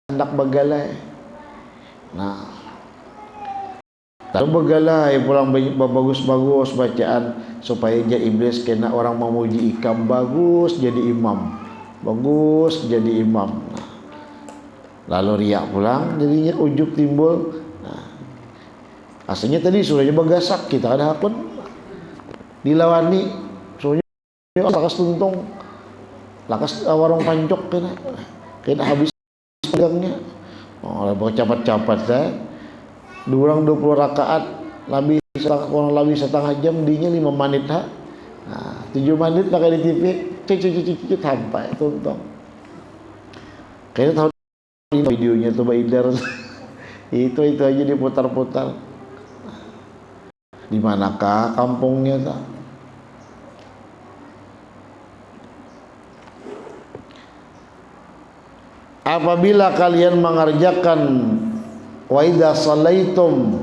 hendak begalai. Nah, lalu begalai pulang bagus-bagus bacaan supaya dia iblis kena orang memuji ikam bagus jadi imam. Bagus jadi imam. Nah, lalu riak pulang jadinya ujub timbul. Nah, aslinya tadi suruhnya bagasak kita ada akun dilawani suruhnya lakas tuntung lakas warung pancok kena habis pedangnya. Oh, capat-capat durang 20 rakaat lebih setengah jam dinya 5 menit ha. Nah, 7 menit pakai di TV cuci sampai tonton. Kayaknya tahun ini videonya tuh Baidar itu aja diputar-putar. Di manakah kampungnya tak? Apabila kalian mengerjakan wa idza shallaitum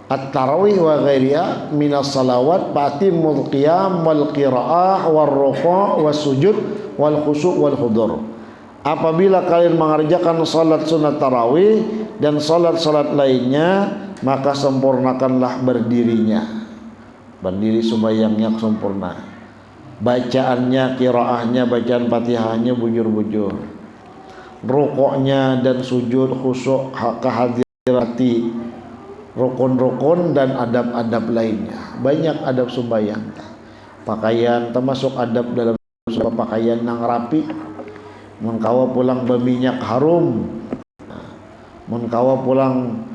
at-tarawih wa ghairiha minas salawat fatimul qiyam wal qiraah war ruku' was sujud wal khusyu' wal hudur. Apabila kalian mengerjakan salat sunat tarawih dan salat-salat lainnya, maka sempurnakanlah berdirinya. Berdiri sembahyangnya sempurna. Bacaannya, qiraahnya, bacaan Fatihahnya bujur-bujur. Rukuknya dan sujud khusyuk kehadirati rukun-rukun dan adab-adab lainnya. Banyak adab sembahyang. Pakaian termasuk adab dalam pakaian yang rapi. Mun kawa pulang berminyak harum. Mun kawa pulang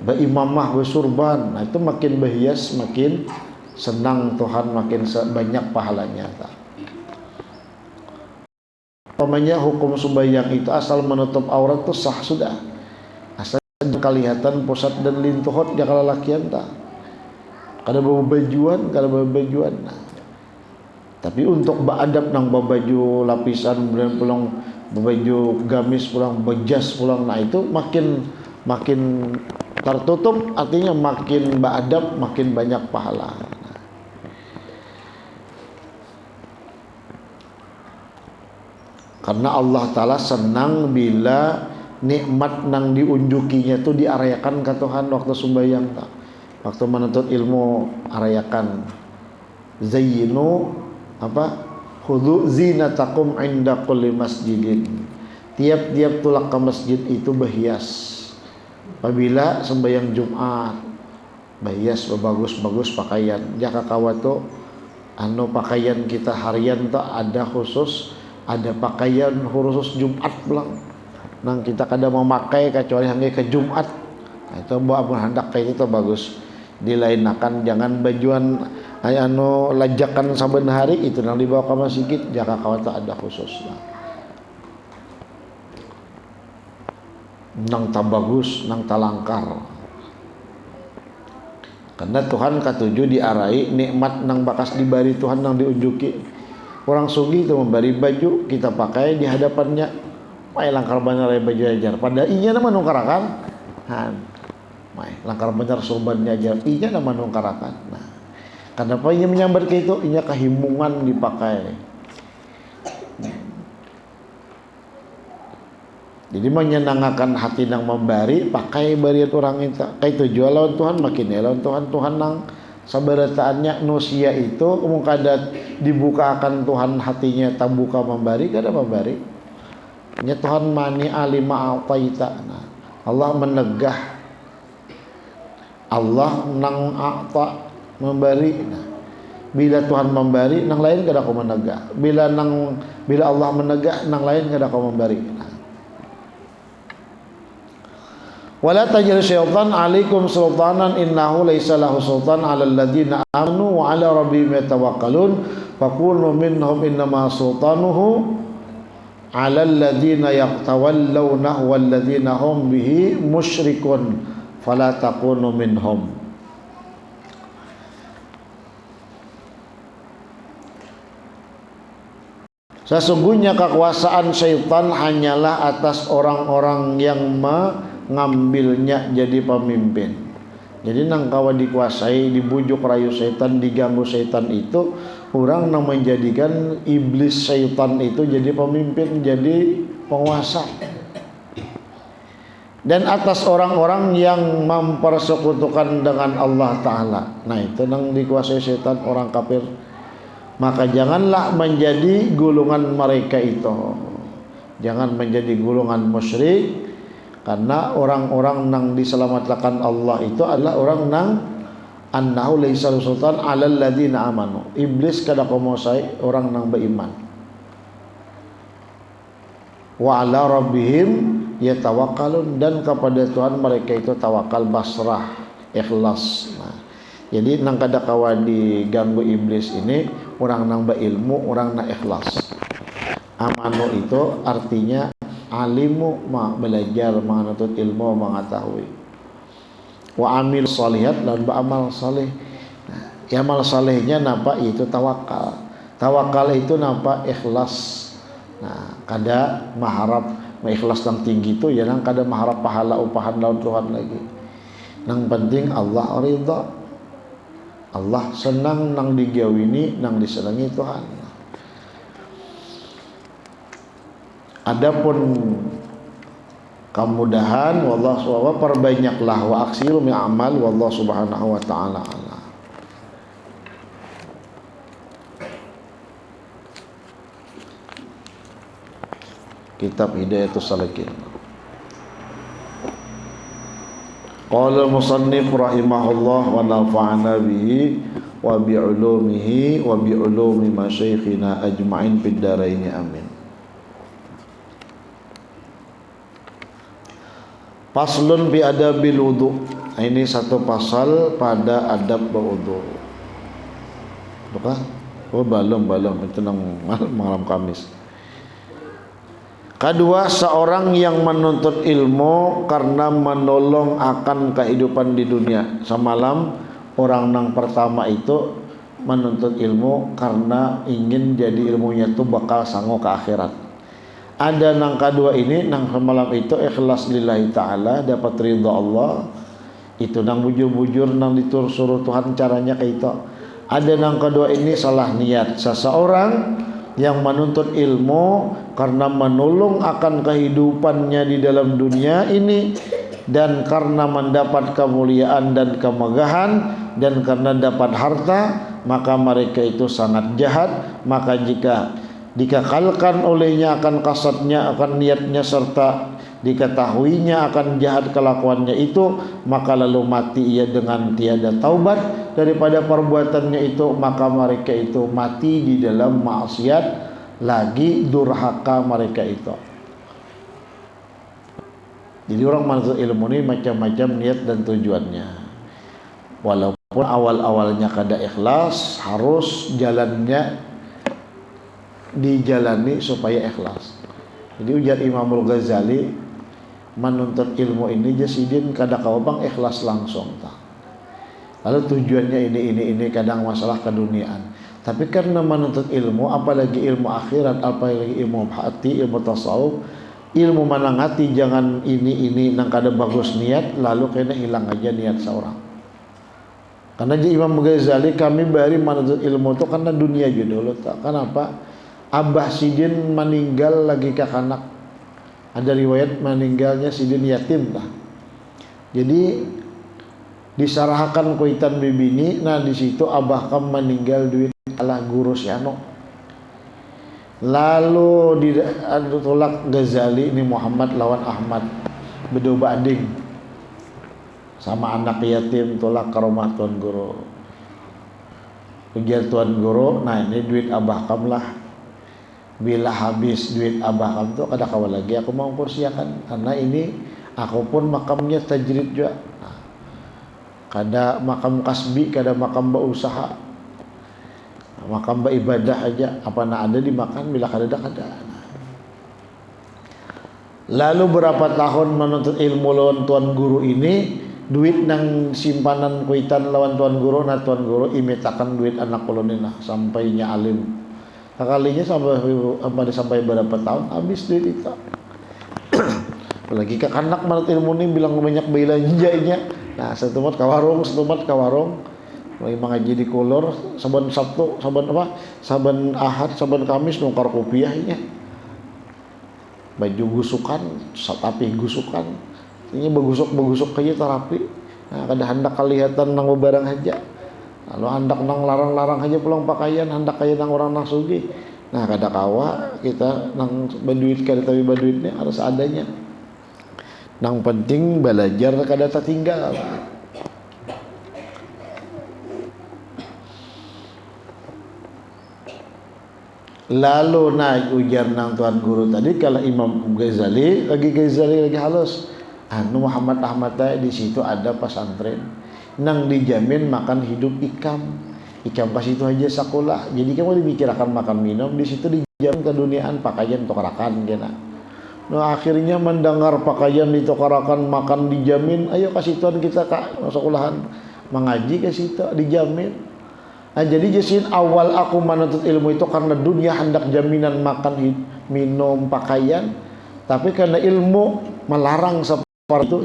berimamah bersurban. Nah, itu makin berhias, makin senang Tuhan, makin banyak pahalanya. Pokoknya hukum sembahyang itu asal menutup aurat itu sah sudah. Asal kelihatan pusat dan lintuhot dia kalau lakian tak. Kada babajuan, Nah. Tapi untuk beradab nang babaju lapisan kemudian pulang babaju gamis pulang bejas pulang, nah itu makin tertutup, artinya makin beradab, makin banyak pahala. Karena Allah Ta'ala senang bila nikmat nang diunjukinya itu diarayakan ke Tuhan waktu sembahyang. Waktu menuntut ilmu arayakan. Zayyinu khudhu zinatakum inda kulli masjidin. Tiap-tiap tulak ke masjid itu berhias. Apabila sembahyang Jumat berhias bagus-bagus pakaian. Jaka kawato pakaian kita harian tak ada khusus. Ada pakaian khusus Jumat pulang. Nang kita kada memakai kecuali hanya ke Jumat. Nah, itu buat hendak kayak itu bagus. Dilainakan jangan bajuan lajakan saben hari itu nang dibawa ke masjid jaka kawata ada khusus. Nang tak bagus, nang tak langkar. Karena Tuhan katuju diarai nikmat nang bakas dibari Tuhan nang diunjuki. Orang sugi itu memberi baju kita pakai di hadapannya, mai langkar bener baju ajar. Pada inya nama nungkarakan, mai langkar bener sorbannya ajar. Inya nama nungkarakan. Nah, kenapa inya menyambar ke itu? Inya kehimungan dipakai. Jadi menyenangkan hati nang memberi, pakai bariat orang itu. Kayak tujuan lawan Tuhan makin lawan Tuhan nang sabarataannya nusia itu kada dibukakan Tuhan hatinya tak buka memberi kada memberi. Nya Tuhan mani alima ataita. Nah, Allah menegah. Allah nang ata memberi. Nah, bila Tuhan memberi nang lain kada kau menegah. Bila Allah menegah nang lain kada kau memberi. Nah. Wala tajal syaitan alaikum sultanan innahu laisa lahu sultan 'alal ladzina amanu wa 'ala rabbihim yatawakkalun fakunu minhum innama sultanuhu 'alal ladzina yaqtawallawnahu wal ladzina hum bihi musyrikun fala takunu minhum. Sesungguhnya kekuasaan syaitan hanyalah atas orang-orang yang mengambilnya jadi pemimpin. Jadi nang kawa dikuasai, dibujuk rayu syaitan, diganggu syaitan itu, orang nang menjadikan iblis syaitan itu jadi pemimpin, jadi penguasa. dan atas orang-orang yang mempersekutukan dengan Allah Ta'ala. Nah itu yang dikuasai setan, orang kafir. Maka janganlah menjadi golongan mereka itu. Jangan menjadi golongan musyrik, karena orang-orang yang diselamatkan Allah itu adalah orang yang annahu laisa sultan 'alal ladzina amanu. Iblis kada komosai orang yang beriman. Wa 'ala rabbihim yatawakkalun, dan kepada Tuhan mereka itu tawakal, basrah, ikhlas. Nah, jadi nang kada kawa diganggu iblis ini orang nang berilmu, orang nang ikhlas. Amanu itu artinya alimu, belajar, menuntut ilmu, mengetahui. Wa amil salihat, dan beramal saleh. Nah, amal salehnya napa? Itu tawakal. Tawakal itu napa? Ikhlas. Nah, kada mengharap ikhlas yang tinggi itu ya nang kada mengharap pahala upahan lawan Tuhan lagi. Nang penting Allah ridha. Allah senang nang digawini, nang disenangi Tuhan. Adapun kemudahan wallahu subhanahu, perbanyaklah wa aksiru min amal wallahu subhanahu wa ta'ala ala. Kitab Hidayatus Salikin. Qala musannif rahimahullah wa nafa'ana bihi wa bi'ulumihi wa bi'ulumi masyayikhina ajma'in fid dharain amin. Faslun bi adabil wudu. Ini satu pasal pada adab berwudu. Bukan? Oh belum itu nang malam Kamis. Kedua, seorang yang menuntut ilmu karena menolong akan kehidupan di dunia. Semalam orang yang pertama itu menuntut ilmu karena ingin jadi ilmunya itu bakal sanggup ke akhirat. Ada nang kedua ini, nang semalam itu ikhlas lillahi ta'ala, dapat ridha Allah. Itu nang bujur-bujur nang disuruh Tuhan caranya kayak itu. Ada nang kedua ini salah niat. Seseorang yang menuntut ilmu karena menolong akan kehidupannya di dalam dunia ini, dan karena mendapat kemuliaan dan kemegahan, dan karena dapat harta, maka mereka itu sangat jahat. Maka jika dikekalkan olehnya akan kasatnya, akan niatnya, serta diketahuinya akan jahat kelakuannya itu, maka lalu mati ia dengan tiada taubat daripada perbuatannya itu, maka mereka itu mati di dalam maksiat, lagi durhaka mereka itu. Jadi orang menuntut ilmu ini macam-macam niat dan tujuannya. Walaupun awal-awalnya kada ikhlas, harus jalannya dijalani supaya ikhlas. Jadi ujar Imamul Ghazali, menuntut ilmu ini jasidin kada kawabang ikhlas langsung tak. Lalu tujuannya ini kadang masalah keduniaan. Tapi karena menuntut ilmu, apalagi ilmu akhirat, apalagi ilmu hati, ilmu tasawuf, ilmu manang hati, jangan ini nang kada bagus niat, lalu kena hilang aja niat seorang. Karena Imam Ghazali, kami bari menuntut ilmu itu karena dunia dulu tak. Kenapa? Abah Sidin meninggal lagi kakanak. Ada riwayat meninggalnya Sidin yatim lah. Jadi disarahkan kuitan bibini. Nah di situ abah kam meninggal duit ala guru siano. Lalu ditolak Ghazali ini Muhammad lawan Ahmad bedo banding sama anak yatim, tolak ke rumah tuan guru. Ujar tuan guru, nah ini duit abah kam lah. Bila habis duit abah kamu tuh kada kawal lagi aku mau kursiakan, karena ini aku pun makamnya tajrid juga. Nah, kada makam kasbi, kada makam berusaha, makam beribadah aja. Apa nak ada dimakan, bila kada kada. Lalu berapa tahun menuntut ilmu lawan tuan guru ini, duit nang simpanan kuitan lawan tuan guru, nah tuan guru imitakan duit anak kolonina sampainya alim. Kalinya sampai berapa tahun habis duit itu. Apalagi ke anak menurut ilmu ini bilang banyak belanjanya. Nah setempat ke warung, lagi mengaji di kolor, saban Sabtu, saban Ahad, saban Kamis nukar kopiahnya. Baju gusukan, tapi gusukan, ini bagusuk kayak terapi. Nah, kada hendak kelihatan nang bebarang aja. Lalu hendak nang larang-larang aja pulang pakaian, hendak kayak nang orang nang sugih. Nah, kada kawa kita nang banduit kada tapi banduitnya harus adanya. Nang penting belajar kada tertinggal. Lalu naik ujar nang tuan guru tadi kalau Imam Ghazali lagi halus. Anu Muhammad Ahmad di situ ada pesantren nang dijamin makan hidup ikam pas itu aja sekolah. Jadi kamu dibicarakan makan minum di situ dijamin keduniaan pakaian tokarakan kena. Nah akhirnya mendengar pakaian ditokarakan makan dijamin, ayo kasih tuan kita kak sekolahan mengaji ke situ dijamin. Nah jadi jasin awal aku menuntut ilmu itu karena dunia hendak jaminan makan minum pakaian, tapi karena ilmu melarang seperti itu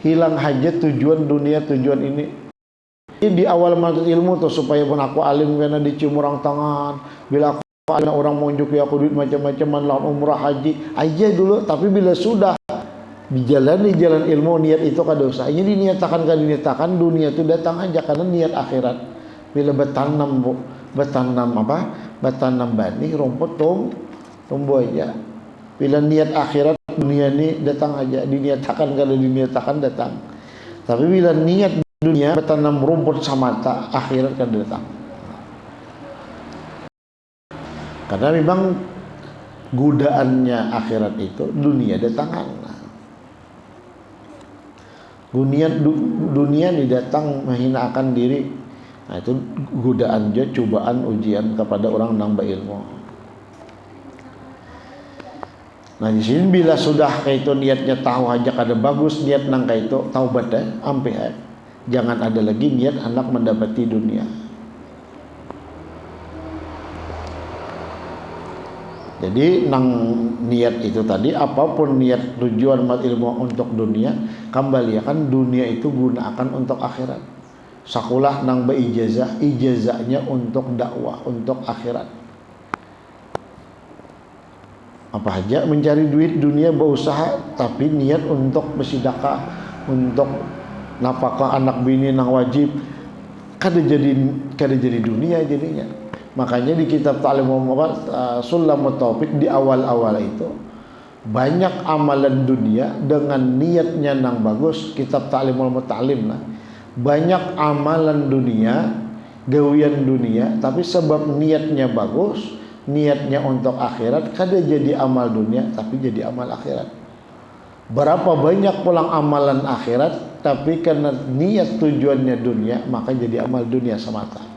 hilang aja tujuan dunia, tujuan ini. Di awal menuntut ilmu tuh supaya pun aku alim karena dicium orang tangan, bila aku alim orang monjuk ya aku duit macam-macam lawan umrah haji aja dulu, tapi bila sudah dijalani jalan ilmu niat itu kada usah. Jadi diniatakan dunia itu datang aja karena niat akhirat. Bila betanam benih rumput tumbuh aja. Bila niat akhirat dunia ini datang aja, diniatakan kalau diniatakan datang. Tapi bila niat dunia betanam rumput samata, akhirat kan datang. Karena memang godaannya akhirat itu dunia datangan. Dunia ini datang menghinakan diri. Nah itu godaan dia, cobaan, ujian kepada orang nang berilmu. Nah di sini bila sudah kayak itu niatnya tahu aja kada bagus niat nang kayak itu taubat ampe jangan ada lagi niat anak mendapati dunia. Jadi nang niat itu tadi apapun niat tujuan mat ilmu untuk dunia, kembalikan dunia itu gunakan untuk akhirat. Sekolah nang beijazah, ijazahnya untuk dakwah, untuk akhirat. Apa aja mencari duit dunia berusaha, tapi niat untuk bersedekah, untuk nafkah anak bini nang wajib, kada jadi dunia jadinya. Makanya di kitab Ta'lim Sulamut Taufik di awal-awal itu banyak amalan dunia dengan niatnya nang bagus. Kitab Ta'limul Muta'lim lah. Banyak amalan dunia, gawian dunia, tapi sebab niatnya bagus, niatnya untuk akhirat, kada jadi amal dunia tapi jadi amal akhirat. Berapa banyak pulang amalan akhirat tapi karena niat tujuannya dunia maka jadi amal dunia semata.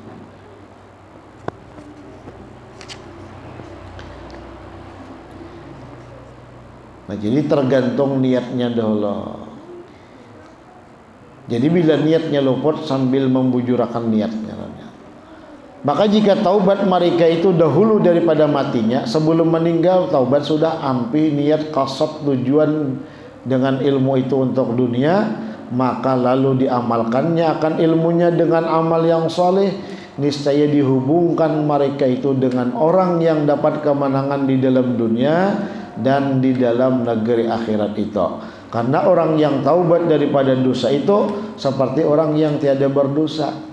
Nah jadi tergantung niatnya dahulu. Jadi bila niatnya luput sambil membujurakan niatnya. Maka jika taubat mereka itu dahulu daripada matinya, sebelum meninggal taubat sudah ampi niat kasat tujuan dengan ilmu itu untuk dunia, maka lalu diamalkannya akan ilmunya dengan amal yang soleh, niscaya dihubungkan mereka itu dengan orang yang dapat kemenangan di dalam dunia dan di dalam negeri akhirat itu. Karena orang yang taubat daripada dosa itu seperti orang yang tiada berdosa,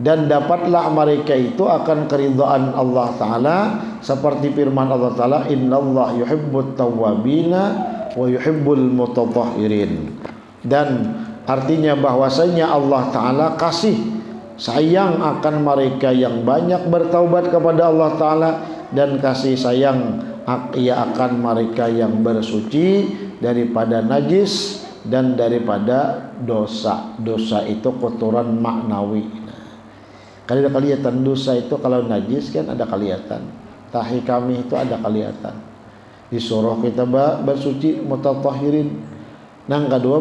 dan dapatlah mereka itu akan keridhaan Allah Ta'ala seperti firman Allah Ta'ala, innallaha yuhibbut tawwabina wa yuhibbul mutatahhirin. Dan artinya bahwasanya Allah Ta'ala kasih sayang akan mereka yang banyak bertaubat kepada Allah Ta'ala, dan kasih sayang ia akan mereka yang bersuci daripada najis dan daripada dosa. Dosa itu kotoran maknawi. Kalau ada kelihatan dosa itu, kalau najis kan ada kelihatan. Tahi kami itu ada kelihatan. Disuruh kita bersuci mutatahhirin. Nang kedua